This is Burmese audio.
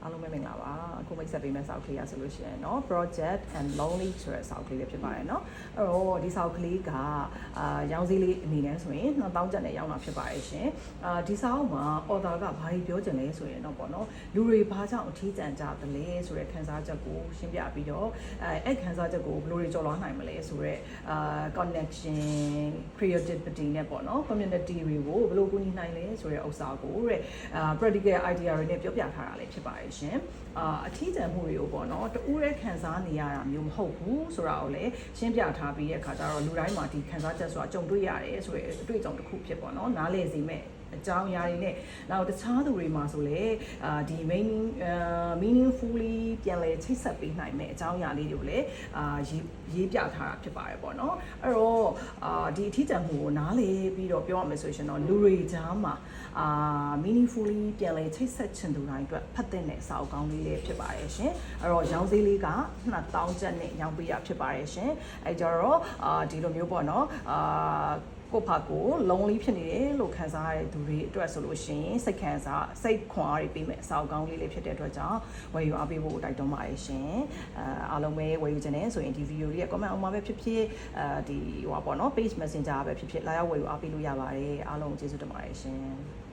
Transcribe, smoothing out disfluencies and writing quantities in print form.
အားလုံးပဲမင်္ဂလာပါအခုမိတ်ဆက်ပေးမယ့်စာအုပ်ကလေးရဆိုလို့ရှိရင်เนาะ project and lonely ဆိုတဲ့စာအုပ်ကလေးပဲဖြစ်ပါတယ်เนาะအဲ့တော့ဒီစာအုပ်ကလေးကရောင်းစည်းလေးအနေနဲ့ဆိုရင်2000ကျပ်နဲ့ရောင်းတာဖြစ်ပါတယ်ရှင်ဒီစာအုပ်မှာ author ကဘာတွေပြောချင်လဲဆိုရင်တော့ပေါ့เนาะလူတွေဘာကြောင့်အထီးကျန်ကြသလဲဆိုတဲ့ခန်းစားချက်ကိုရှင်းပြပြီးတော့အဲ့ခန်းစားချက်ကိုဘယ်လိုတွေကြော်လွှားနိုင်မလဲဆိုတဲ့connection creativity နဲ့ပေါ့เนาะ community တွေကိုဘယ်လိုကူညီနိုင်လဲဆိုတဲ့ဥစ္စာကိုတဲ့practical idea တွေနဲ့ပြောပြထားတာလေးဖြစ်ပါတယ်ရှင်အထီးကျန်မှုတွေကိုပေါ့နော်တူးရဲခန်းစားနေရတာမျိုးမဟုတ်ဘူးဆိုတာကိုလည်းရှင်းပြထားပြီးတဲ့အခါကျတော့လူတိုင်းမှာဒီခန်းစားချက်ဆိုတာကြုံတွေ့ရတယ်ဆိုတဲ့အတွေ့အကြုံတစ်ခုဖြစ်ပေါ့နော်နားလည်စေမဲ့အကြောင်းအရာတွေနဲ့နောက်တခြားသူတွေမှာဆိုလေဒီ meaningfully ပြန်လဲချိတ်ဆက်ပေးနိုင်မဲ့အကြောင်းအရာလေးတွေကိုလည်းရေးပြထားတာဖြစ်ပါတယ်ပေါ့နော်အဲ့တော့ဒီအထီးကျန်မှုကိုနားလည်ပြီးတော့ပြောရမယ်ဆိုရင်တော့လူတွေကြားမှာmeaningfully ပြန်လဲချိတ်ဆက်ချင်သူတိုင်းအတွက်ဖတ်တဲ့စာအုပ်ကောင်းလေးလေးဖြစ်ပါတယ်ရှင်အဲ့တော့ရောင်းစည်းလေးက2000ကျပ်နဲ့ရောင်းပေးရဖြစ်ပါတယ်ရှင်အဲ့ကြတော့ဒီလိုမျိုးပေါ့နော်ကိုဖာကို lonely ဖြစ်နေတယ်လို့ခံစားရတဲ့သူတွေအတွက်ဆိုလို့ရှိရင်စိတ်ခွန်အားတွေပေးမယ်အစာအကောင်းလေးလေးဖြစ်တဲ့အတွက်ကြောင့်ဝယ်ယူအားပေးဖို့တိုက်တွန်းပါတယ်ရှင်အားလုံးပဲဝယ်ယူခြင်းနဲ့ဆိုရင်ဒီ video လေးရဲ့ comment အောက်မှာပဲဖြစ်ဖြစ်ဒီဟိုပါပေါ့နော် page messenger ပဲဖြစ်ဖြစ်လာရောက်ဝယ်ယူအားပေးလို့ရပါတယ်အားလုံးကျေးဇူးတင်ပါတယ်ရှင်